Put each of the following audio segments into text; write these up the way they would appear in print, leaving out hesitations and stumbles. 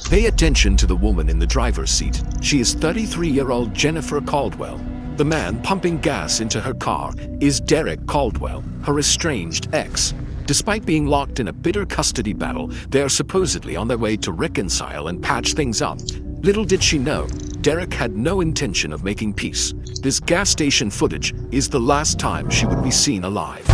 Pay attention to the woman in the driver's seat. She is 33-year-old Jennifer Caldwell. The man pumping gas into her car is Derek Caldwell, her estranged ex. Despite being locked in a bitter custody battle, they are supposedly on their way to reconcile and patch things up. Little did she know, Derek had no intention of making peace. This gas station footage is the last time she would be seen alive.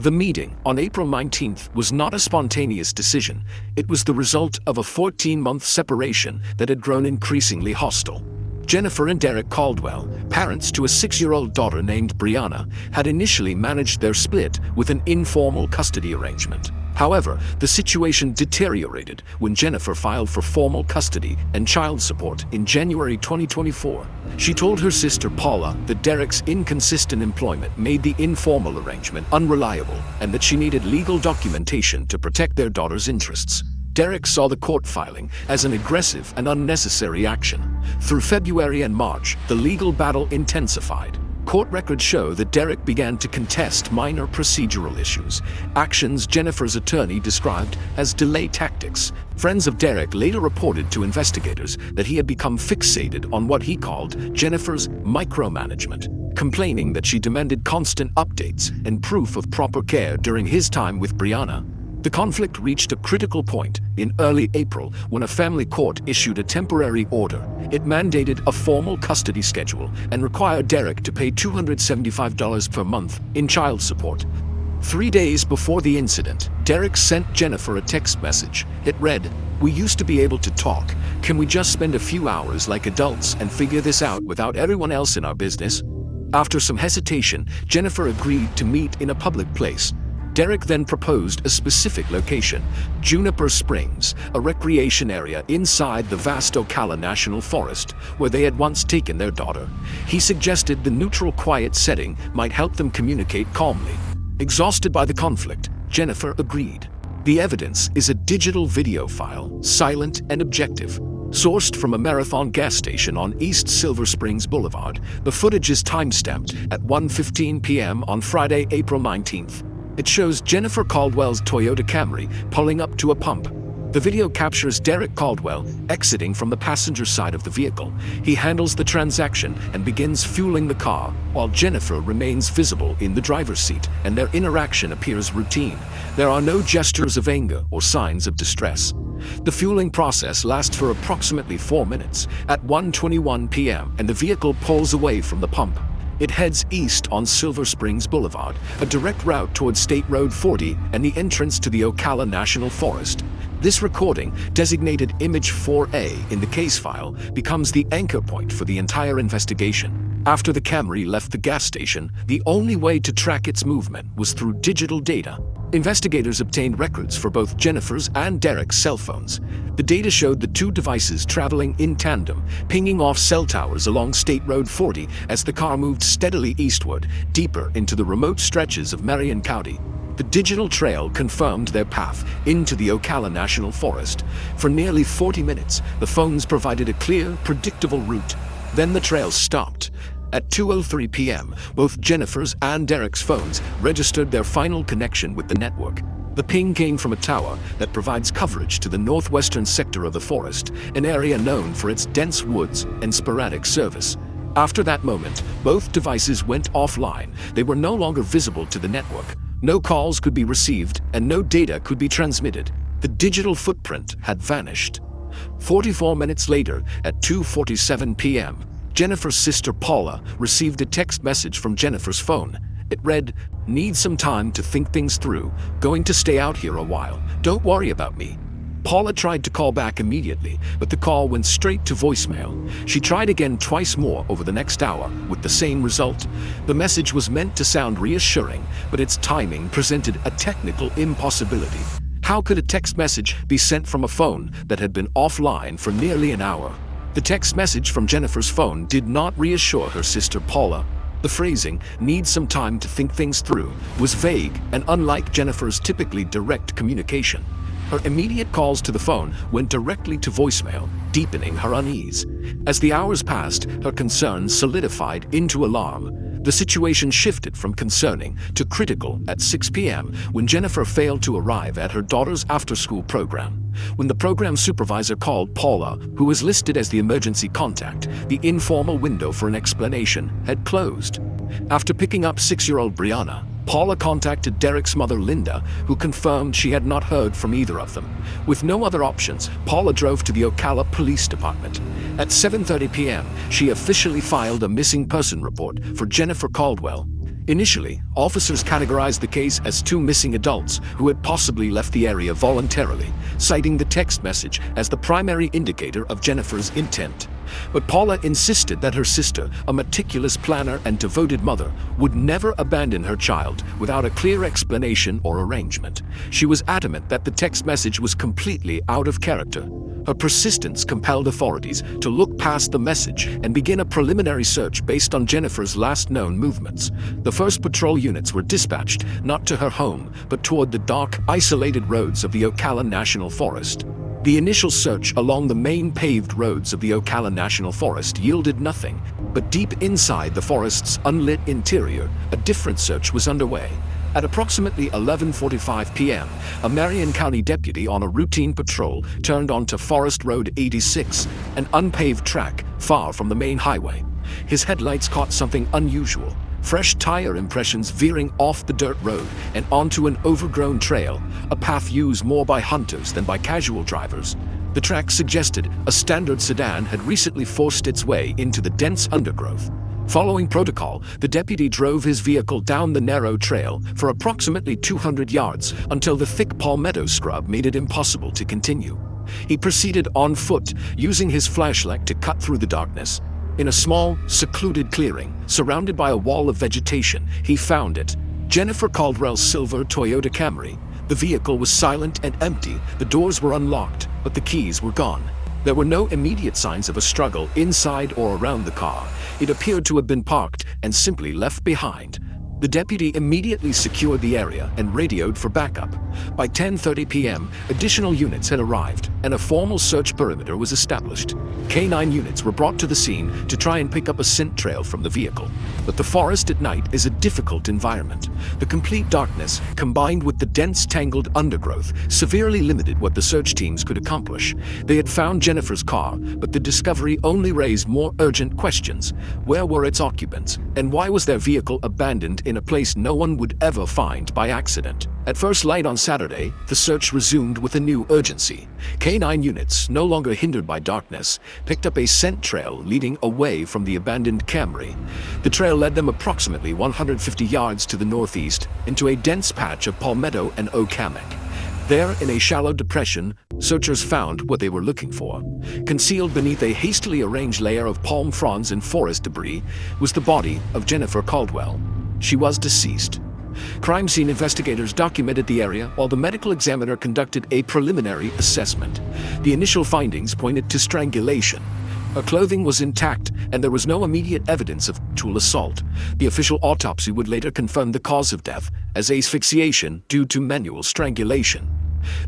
The meeting on April 19th was not a spontaneous decision. It was the result of a 14-month separation that had grown increasingly hostile. Jennifer and Derek Caldwell, parents to a 6-year-old daughter named Brianna, had initially managed their split with an informal custody arrangement. However, the situation deteriorated when Jennifer filed for formal custody and child support in January 2024. She told her sister Paula that Derek's inconsistent employment made the informal arrangement unreliable and that she needed legal documentation to protect their daughter's interests. Derek saw the court filing as an aggressive and unnecessary action. Through February and March, the legal battle intensified. Court records show that Derek began to contest minor procedural issues, actions Jennifer's attorney described as delay tactics. Friends of Derek later reported to investigators that he had become fixated on what he called Jennifer's micromanagement, complaining that she demanded constant updates and proof of proper care during his time with Brianna. The conflict reached a critical point in early April when a family court issued a temporary order. It mandated a formal custody schedule and required Derek to pay $275 per month in child support. 3 days before the incident, Derek sent Jennifer a text message. It read, "We used to be able to talk. Can we just spend a few hours like adults and figure this out without everyone else in our business?" After some hesitation, Jennifer agreed to meet in a public place. Derek then proposed a specific location, Juniper Springs, a recreation area inside the vast Ocala National Forest, where they had once taken their daughter. He suggested the neutral, quiet setting might help them communicate calmly. Exhausted by the conflict, Jennifer agreed. The evidence is a digital video file, silent and objective. Sourced from a Marathon gas station on East Silver Springs Boulevard, the footage is timestamped at 1:15 p.m. on Friday, April 19th. It shows Jennifer Caldwell's Toyota Camry pulling up to a pump. The video captures Derek Caldwell exiting from the passenger side of the vehicle. He handles the transaction and begins fueling the car, while Jennifer remains visible in the driver's seat, and their interaction appears routine. There are no gestures of anger or signs of distress. The fueling process lasts for approximately 4 minutes at 1:21 p.m., and the vehicle pulls away from the pump. It heads east on Silver Springs Boulevard, a direct route towards State Road 40 and the entrance to the Ocala National Forest. This recording, designated Image 4A in the case file, becomes the anchor point for the entire investigation. After the Camry left the gas station, the only way to track its movement was through digital data. Investigators obtained records for both Jennifer's and Derek's cell phones. The data showed the two devices traveling in tandem, pinging off cell towers along State Road 40 as the car moved steadily eastward, deeper into the remote stretches of Marion County. The digital trail confirmed their path into the Ocala National Forest. For nearly 40 minutes, the phones provided a clear, predictable route. Then the trail stopped. At 2:03 p.m., both Jennifer's and Derek's phones registered their final connection with the network. The ping came from a tower that provides coverage to the northwestern sector of the forest, an area known for its dense woods and sporadic service. After that moment, both devices went offline. They were no longer visible to the network. No calls could be received, and no data could be transmitted. The digital footprint had vanished. 44 minutes later, at 2:47 p.m., Jennifer's sister Paula received a text message from Jennifer's phone. It read, "Need some time to think things through. Going to stay out here a while. Don't worry about me." Paula tried to call back immediately, but the call went straight to voicemail. She tried again twice more over the next hour, with the same result. The message was meant to sound reassuring, but its timing presented a technical impossibility. How could a text message be sent from a phone that had been offline for nearly an hour? The text message from Jennifer's phone did not reassure her sister Paula. The phrasing, "need some time to think things through," was vague and unlike Jennifer's typically direct communication. Her immediate calls to the phone went directly to voicemail, deepening her unease. As the hours passed, her concerns solidified into alarm. The situation shifted from concerning to critical at 6 p.m. when Jennifer failed to arrive at her daughter's after-school program. When the program supervisor called Paula, who was listed as the emergency contact, the informal window for an explanation had closed. After picking up 6-year-old Brianna, Paula contacted Derek's mother, Linda, who confirmed she had not heard from either of them. With no other options, Paula drove to the Ocala Police Department. At 7:30 p.m., she officially filed a missing person report for Jennifer Caldwell. Initially, officers categorized the case as 2 missing adults who had possibly left the area voluntarily, citing the text message as the primary indicator of Jennifer's intent. But Paula insisted that her sister, a meticulous planner and devoted mother, would never abandon her child without a clear explanation or arrangement. She was adamant that the text message was completely out of character. Her persistence compelled authorities to look past the message and begin a preliminary search based on Jennifer's last known movements. The first patrol units were dispatched not to her home, but toward the dark, isolated roads of the Ocala National Forest. The initial search along the main paved roads of the Ocala National Forest yielded nothing, but deep inside the forest's unlit interior, a different search was underway. At approximately 11:45 p.m., a Marion County deputy on a routine patrol turned onto Forest Road 86, an unpaved track far from the main highway. His headlights caught something unusual. Fresh tire impressions veering off the dirt road and onto an overgrown trail, a path used more by hunters than by casual drivers. The track suggested a standard sedan had recently forced its way into the dense undergrowth. Following protocol, the deputy drove his vehicle down the narrow trail for approximately 200 yards until the thick palmetto scrub made it impossible to continue. He proceeded on foot, using his flashlight to cut through the darkness. In a small, secluded clearing, surrounded by a wall of vegetation, he found it. Jennifer Caldwell's silver Toyota Camry. The vehicle was silent and empty, the doors were unlocked, but the keys were gone. There were no immediate signs of a struggle inside or around the car. It appeared to have been parked and simply left behind. The deputy immediately secured the area and radioed for backup. By 10:30 p.m., additional units had arrived, and a formal search perimeter was established. K-9 units were brought to the scene to try and pick up a scent trail from the vehicle. But the forest at night is a difficult environment. The complete darkness, combined with the dense, tangled undergrowth, severely limited what the search teams could accomplish. They had found Jennifer's car, but the discovery only raised more urgent questions. Where were its occupants, and why was their vehicle abandoned in a place no one would ever find by accident? At first light on Saturday, the search resumed with a new urgency. K-9 units, no longer hindered by darkness, picked up a scent trail leading away from the abandoned Camry. The trail led them approximately 150 yards to the northeast into a dense patch of palmetto and oak hammock. There, in a shallow depression, searchers found what they were looking for. Concealed beneath a hastily arranged layer of palm fronds and forest debris was the body of Jennifer Caldwell. She was deceased. Crime scene investigators documented the area while the medical examiner conducted a preliminary assessment. The initial findings pointed to strangulation. Her clothing was intact, and there was no immediate evidence of sexual assault. The official autopsy would later confirm the cause of death as asphyxiation due to manual strangulation.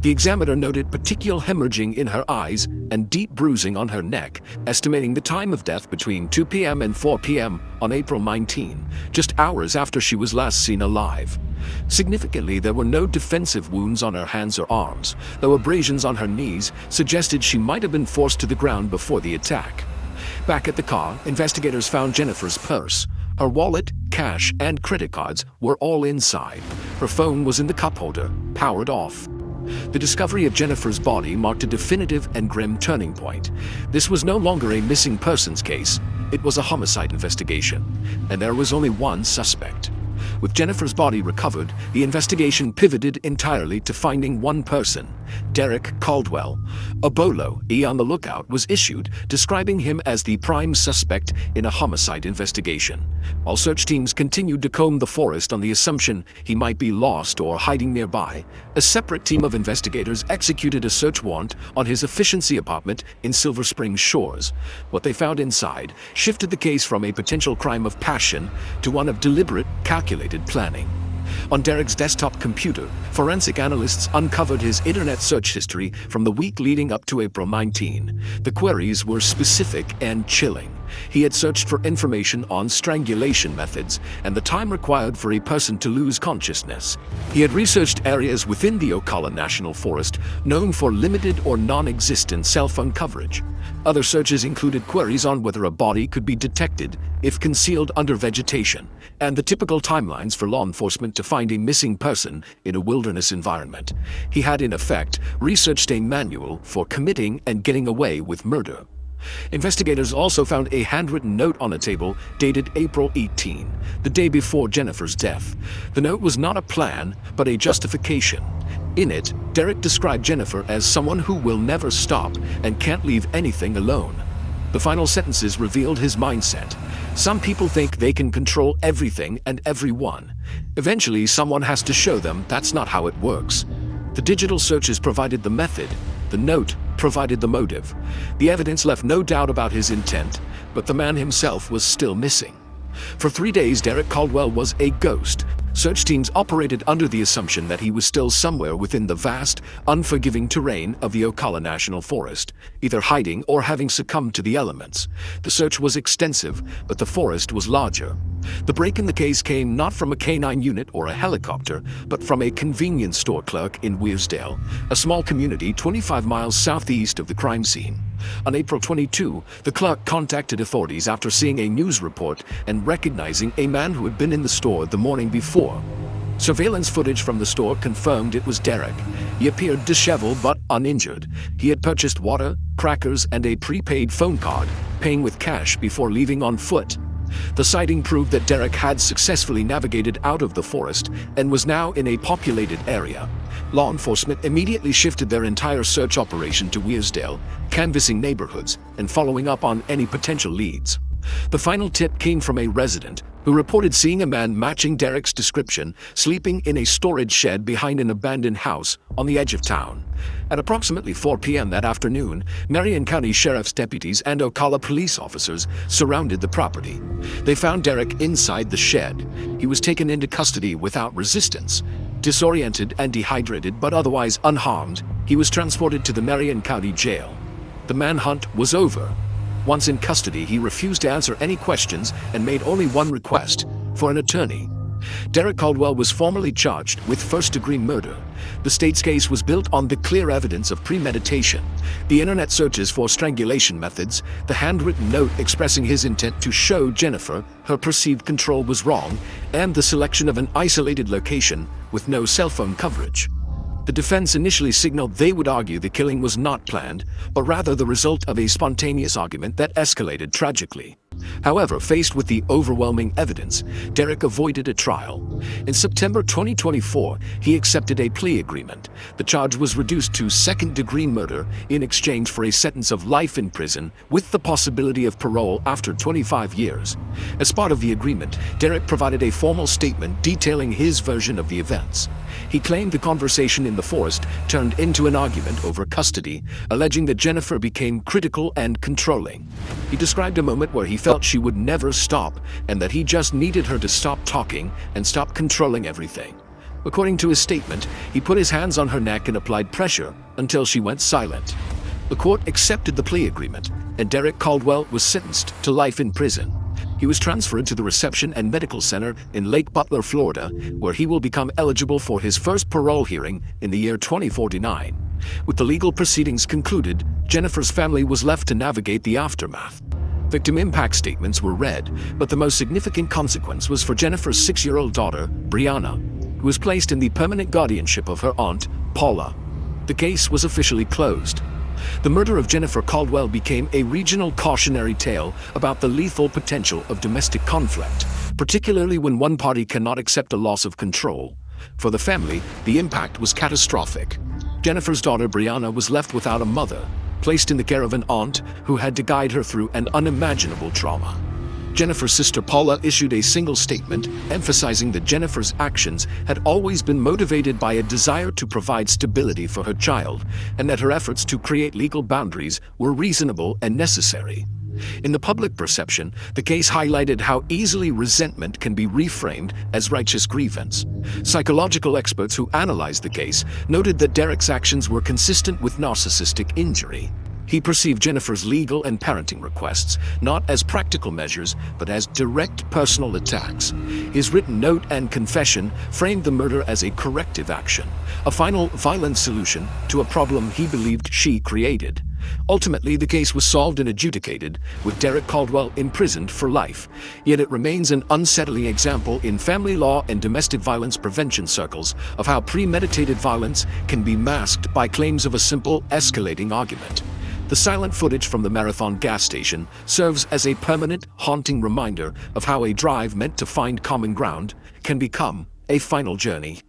The examiner noted petechial hemorrhaging in her eyes and deep bruising on her neck, estimating the time of death between 2 p.m. and 4 p.m. on April 19, just hours after she was last seen alive. Significantly, there were no defensive wounds on her hands or arms, though abrasions on her knees suggested she might have been forced to the ground before the attack. Back at the car, investigators found Jennifer's purse. Her wallet, cash, and credit cards were all inside. Her phone was in the cup holder, powered off. The discovery of Jennifer's body marked a definitive and grim turning point. This was no longer a missing persons case, it was a homicide investigation, and there was only one suspect. With Jennifer's body recovered, the investigation pivoted entirely to finding one person, Derek Caldwell. A bolo on the lookout was issued, describing him as the prime suspect in a homicide investigation. While search teams continued to comb the forest on the assumption he might be lost or hiding nearby, a separate team of investigators executed a search warrant on his efficiency apartment in Silver Spring Shores. What they found inside shifted the case from a potential crime of passion to one of deliberate, calculated planning. On Derek's desktop computer, forensic analysts uncovered his internet search history from the week leading up to April 19. The queries were specific and chilling. He had searched for information on strangulation methods and the time required for a person to lose consciousness. He had researched areas within the Ocala National Forest known for limited or non-existent cell phone coverage. Other searches included queries on whether a body could be detected if concealed under vegetation, and the typical timelines for law enforcement to find a missing person in a wilderness environment. He had, in effect, researched a manual for committing and getting away with murder. Investigators also found a handwritten note on a table dated April 18, the day before Jennifer's death. The note was not a plan, but a justification. In it, Derek described Jennifer as someone who will never stop and can't leave anything alone. The final sentences revealed his mindset. Some people think they can control everything and everyone. Eventually, someone has to show them that's not how it works. The digital searches provided the method. The note provided the motive. The evidence left no doubt about his intent, but the man himself was still missing. For 3 days, Derek Caldwell was a ghost. Search teams operated under the assumption that he was still somewhere within the vast, unforgiving terrain of the Ocala National Forest, either hiding or having succumbed to the elements. The search was extensive, but the forest was larger. The break in the case came not from a canine unit or a helicopter, but from a convenience store clerk in Wearsdale, a small community 25 miles southeast of the crime scene. On April 22, the clerk contacted authorities after seeing a news report and recognizing a man who had been in the store the morning before. Surveillance footage from the store confirmed it was Derek. He appeared disheveled but uninjured. He had purchased water, crackers, and a prepaid phone card, paying with cash before leaving on foot. The sighting proved that Derek had successfully navigated out of the forest and was now in a populated area. Law enforcement immediately shifted their entire search operation to Wearsdale, canvassing neighborhoods and following up on any potential leads. The final tip came from a resident who reported seeing a man matching Derek's description sleeping in a storage shed behind an abandoned house on the edge of town. At approximately 4 p.m. that afternoon, Marion County Sheriff's deputies and Ocala police officers surrounded the property. They found Derek inside the shed. He was taken into custody without resistance. Disoriented and dehydrated but otherwise unharmed, he was transported to the Marion County Jail. The manhunt was over. Once in custody, he refused to answer any questions and made only one request: for an attorney. Derek Caldwell was formally charged with first-degree murder. The state's case was built on the clear evidence of premeditation, the internet searches for strangulation methods, the handwritten note expressing his intent to show Jennifer her perceived control was wrong, and the selection of an isolated location with no cell phone coverage. The defense initially signaled they would argue the killing was not planned, but rather the result of a spontaneous argument that escalated tragically. However, faced with the overwhelming evidence, Derek avoided a trial. In September 2024, he accepted a plea agreement. The charge was reduced to second-degree murder in exchange for a sentence of life in prison with the possibility of parole after 25 years. As part of the agreement, Derek provided a formal statement detailing his version of the events. He claimed the conversation in the forest turned into an argument over custody, alleging that Jennifer became critical and controlling. He described a moment where he felt she would never stop and that he just needed her to stop talking and stop controlling everything. According to his statement, he put his hands on her neck and applied pressure until she went silent. The court accepted the plea agreement, and Derek Caldwell was sentenced to life in prison. He was transferred to the Reception and Medical Center in Lake Butler, Florida, where he will become eligible for his first parole hearing in the year 2049. With the legal proceedings concluded, Jennifer's family was left to navigate the aftermath. Victim impact statements were read, but the most significant consequence was for Jennifer's 6-year-old daughter, Brianna, who was placed in the permanent guardianship of her aunt, Paula. The case was officially closed. The murder of Jennifer Caldwell became a regional cautionary tale about the lethal potential of domestic conflict, particularly when one party cannot accept a loss of control. For the family, the impact was catastrophic. Jennifer's daughter Brianna was left without a mother, placed in the care of an aunt who had to guide her through an unimaginable trauma. Jennifer's sister Paula issued a single statement emphasizing that Jennifer's actions had always been motivated by a desire to provide stability for her child, and that her efforts to create legal boundaries were reasonable and necessary. In the public perception, the case highlighted how easily resentment can be reframed as righteous grievance. Psychological experts who analyzed the case noted that Derek's actions were consistent with narcissistic injury. He perceived Jennifer's legal and parenting requests not as practical measures, but as direct personal attacks. His written note and confession framed the murder as a corrective action, a final violent solution to a problem he believed she created. Ultimately, the case was solved and adjudicated, with Derek Caldwell imprisoned for life. Yet it remains an unsettling example in family law and domestic violence prevention circles of how premeditated violence can be masked by claims of a simple, escalating argument. The silent footage from the Marathon gas station serves as a permanent, haunting reminder of how a drive meant to find common ground can become a final journey.